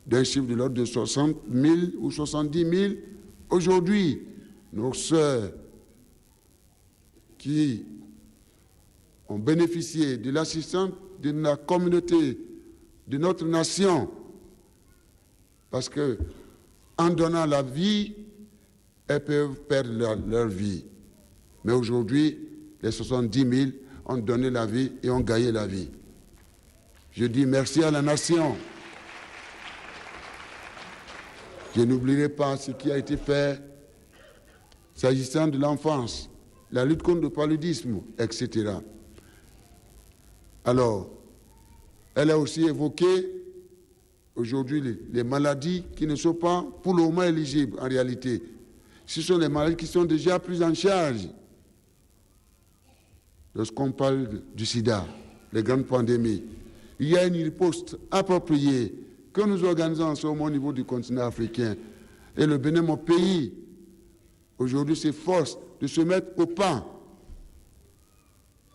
d'un chiffre de l'ordre de 60 000 ou 70 000 aujourd'hui. Nos sœurs qui ont bénéficié de l'assistance de la communauté, de notre nation, parce que en donnant la vie, elles peuvent perdre leur vie. Mais aujourd'hui, les 70 000 ont donné la vie et ont gagné la vie. Je dis merci à la nation. Je n'oublierai pas ce qui a été fait s'agissant de l'enfance, la lutte contre le paludisme, etc. Alors, elle a aussi évoqué aujourd'hui les maladies qui ne sont pas pour le moment éligibles en réalité. Ce sont les maladies qui sont déjà prises en charge. Lorsqu'on parle du sida, les grandes pandémies, il y a une riposte appropriée que nous organisons en ce moment au niveau du continent africain. Et le Bénin, mon pays, aujourd'hui s'efforce de se mettre au pas.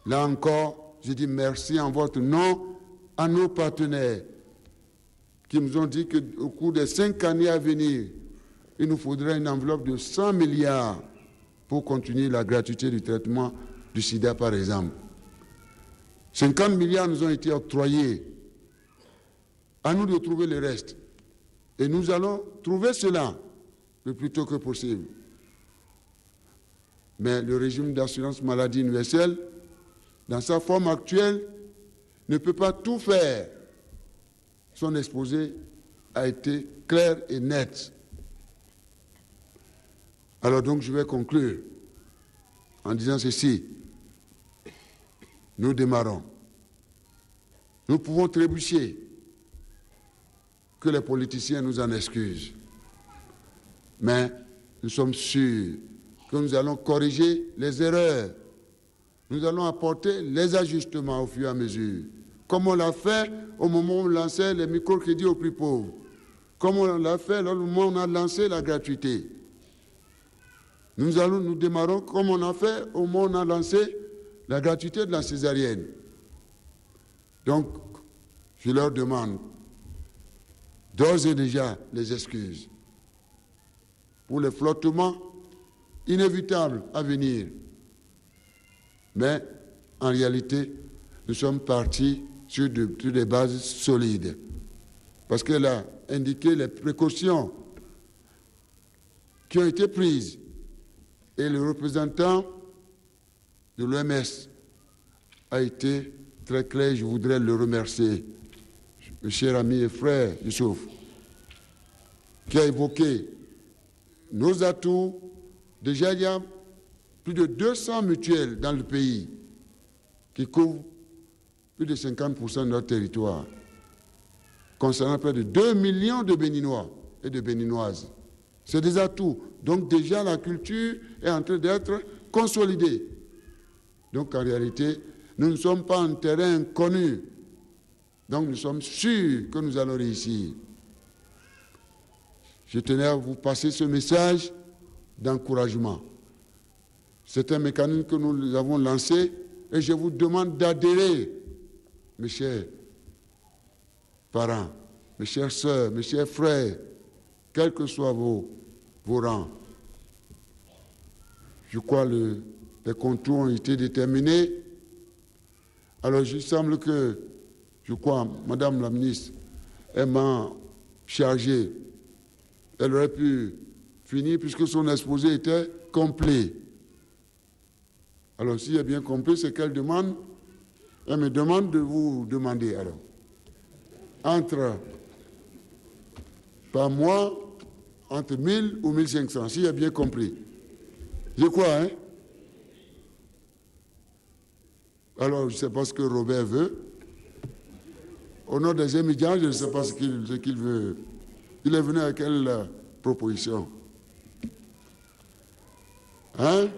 Là encore, je dis merci en votre nom à nos partenaires qui nous ont dit qu'au cours des 5 années à venir, il nous faudrait une enveloppe de 100 milliards pour continuer la gratuité du traitement du sida, par exemple. 50 milliards nous ont été octroyés. À nous de trouver le reste. Et nous allons trouver cela le plus tôt que possible. Mais le régime d'assurance maladie universelle, dans sa forme actuelle, ne peut pas tout faire. Son exposé a été clair et net. Alors donc je vais conclure en disant ceci. Nous démarrons. Nous pouvons trébucher, que les politiciens nous en excusent. Mais nous sommes sûrs que nous allons corriger les erreurs. Nous allons apporter les ajustements au fur et à mesure. Comme on l'a fait au moment où on lançait les microcrédits aux plus pauvres. Comme on l'a fait au moment où on a lancé la gratuité. Nous démarrons comme on a fait au moment où on a lancé la gratuité de la césarienne. Donc, je leur demande d'ores et déjà les excuses pour les flottements inévitables à venir. Mais, en réalité, nous sommes partis sur des bases solides. Parce qu'elle a indiqué les précautions qui ont été prises. Et le représentant de l'OMS a été très clair, je voudrais le remercier, le cher ami et frère Youssouf, qui a évoqué nos atouts. Déjà, il y a plus de 200 mutuelles dans le pays qui couvrent plus de 50% de notre territoire, concernant près de 2 millions de Béninois et de Béninoises. C'est des atouts. Donc déjà, la culture est en train d'être consolidée. Donc en réalité, nous ne sommes pas en terrain inconnu. Donc nous sommes sûrs que nous allons réussir. Je tenais à vous passer ce message d'encouragement. C'est un mécanisme que nous avons lancé et je vous demande d'adhérer, mes chers parents, mes chères sœurs, mes chers frères, quels que soient vos rangs. Je crois que les contours ont été déterminés. Alors, il semble que, je crois, Madame la ministre, elle m'a chargé. Elle aurait pu finir puisque son exposé était complet. Alors, si j'ai bien compris, c'est qu'elle demande, elle me demande de vous demander, alors, par mois, entre 1000 ou 1500, si j'ai bien compris. Je crois, hein? Alors, je ne sais pas ce que Robert veut. Au nom des émigrants, je ne sais pas ce qu'il veut. Il est venu avec quelle proposition? Hein?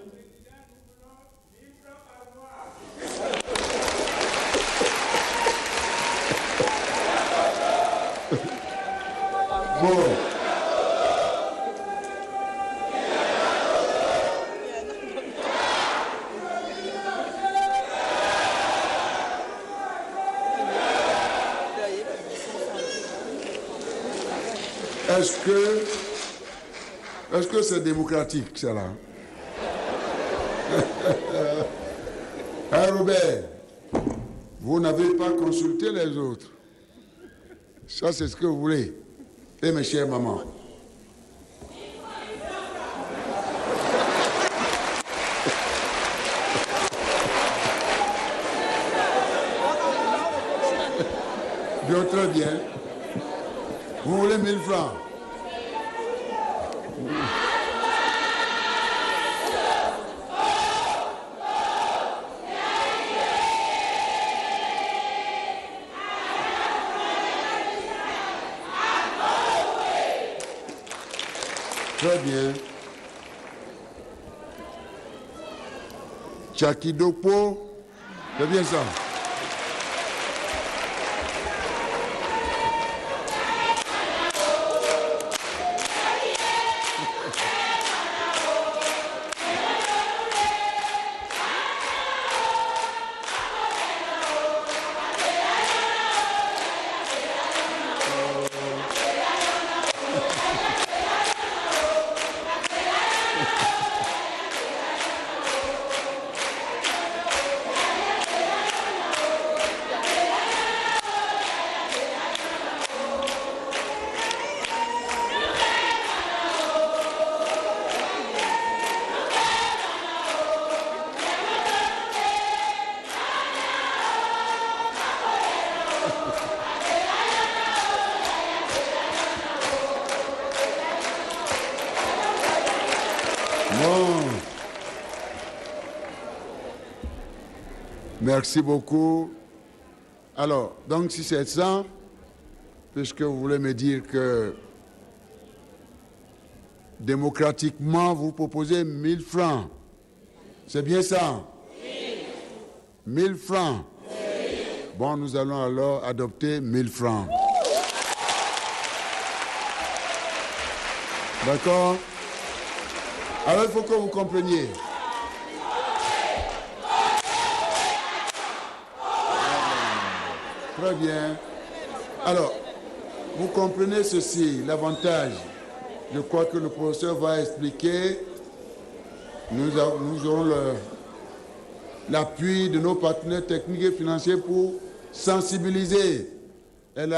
Bon. Est-ce que c'est démocratique, ça là? Hein, Robert, vous n'avez pas consulté les autres. Ça, c'est ce que vous voulez. Et mes chères mamans. Bien, très bien. Vous voulez 1000 francs? Très bien. Chakidopo, c'est bien ça. Merci beaucoup. Alors, donc si c'est ça, puisque vous voulez me dire que démocratiquement, vous proposez 1000 francs. C'est bien ça? Oui. 1000 francs. Oui. Bon, nous allons alors adopter 1000 francs. D'accord? Alors, il faut que vous compreniez. Très bien. Alors, vous comprenez ceci, l'avantage. Je crois que le professeur va expliquer. Nous aurons l'appui de nos partenaires techniques et financiers pour sensibiliser. Elle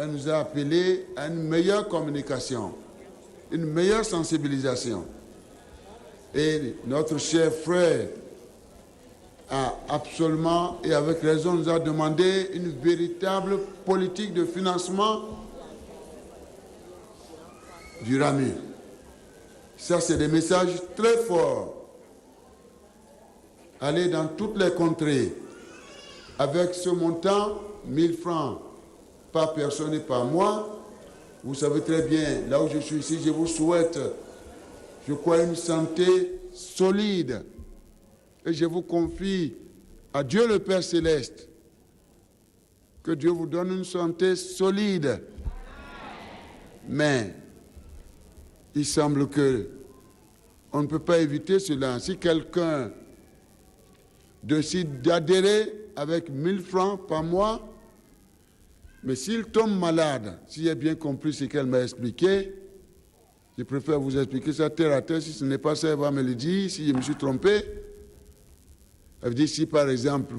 nous a appelé à une meilleure communication, une meilleure sensibilisation. Et notre cher frère a absolument et avec raison nous a demandé une véritable politique de financement du RAMU. Ça, c'est des messages très forts. Aller dans toutes les contrées avec ce montant, 1000 francs par personne et par mois. Vous savez très bien, là où je suis ici, je vous souhaite, je crois, une santé solide. Et je vous confie à Dieu le Père Céleste que Dieu vous donne une santé solide. Mais il semble que on ne peut pas éviter cela. Si quelqu'un décide d'adhérer avec 1000 francs par mois, mais s'il tombe malade, si j'ai bien compris ce qu'elle m'a expliqué, je préfère vous expliquer ça terre à terre. Si ce n'est pas ça, elle va me le dire. Si je me suis trompé, elle dit si par exemple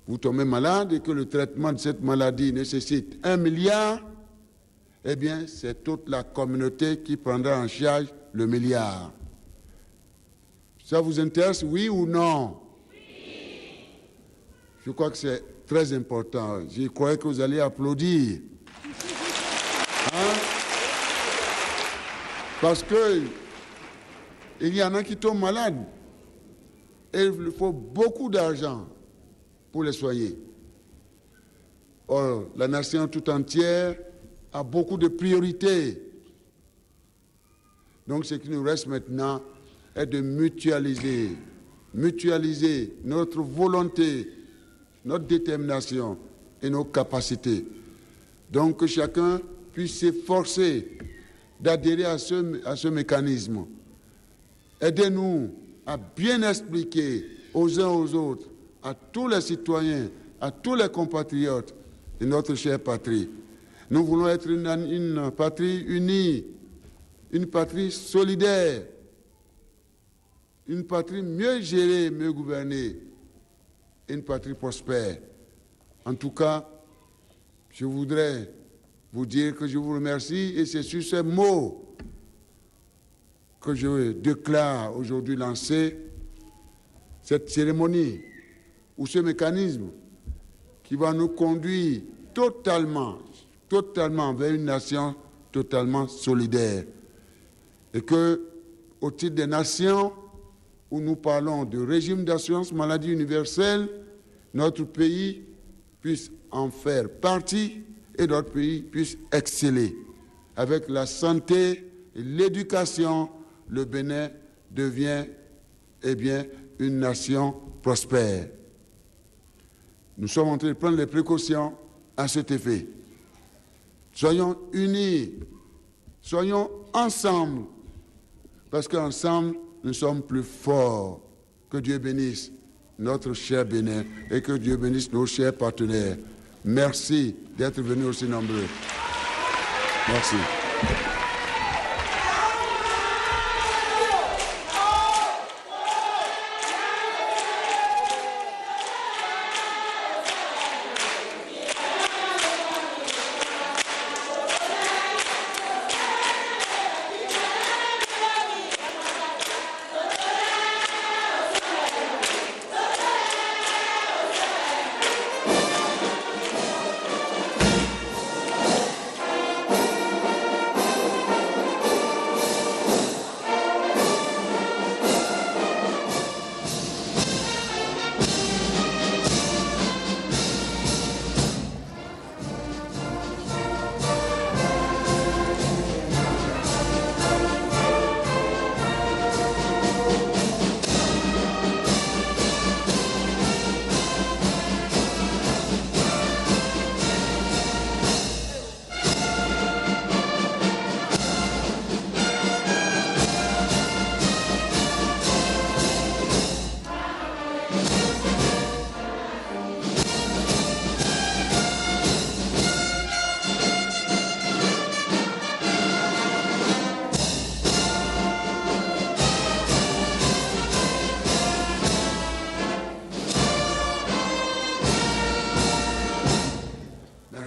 vous tombez malade et que le traitement de cette maladie nécessite 1 milliard, eh bien c'est toute la communauté qui prendra en charge le milliard. Ça vous intéresse, oui ou non? Oui. Je crois que c'est très important. Je croyais que vous alliez applaudir. Hein? Parce que il y en a qui tombent malades. Et il faut beaucoup d'argent pour les soigner. Or, la nation tout entière a beaucoup de priorités. Donc, ce qui nous reste maintenant est de mutualiser notre volonté, notre détermination et nos capacités. Donc, que chacun puisse s'efforcer d'adhérer à ce mécanisme. Aidez-nous à bien expliquer aux uns aux autres, à tous les citoyens, à tous les compatriotes de notre chère patrie, Nous voulons être une patrie unie, une patrie solidaire, une patrie mieux gérée, mieux gouvernée, une patrie prospère. En tout cas, je voudrais vous dire que je vous remercie et c'est sur ces mots que je déclare aujourd'hui lancer cette cérémonie ou ce mécanisme qui va nous conduire totalement vers une nation totalement solidaire. Et que, au titre des nations où nous parlons de régime d'assurance maladie universelle, notre pays puisse en faire partie et notre pays puisse exceller. Avec la santé et l'éducation, le Bénin devient une nation prospère. Nous sommes en train de prendre les précautions à cet effet. Soyons unis, soyons ensemble, parce qu'ensemble, nous sommes plus forts. Que Dieu bénisse notre cher Bénin et que Dieu bénisse nos chers partenaires. Merci d'être venus aussi nombreux. Merci.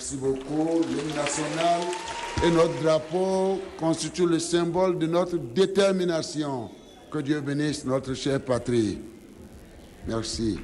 Merci beaucoup. L'hymne national et notre drapeau constituent le symbole de notre détermination. Que Dieu bénisse notre chère patrie. Merci.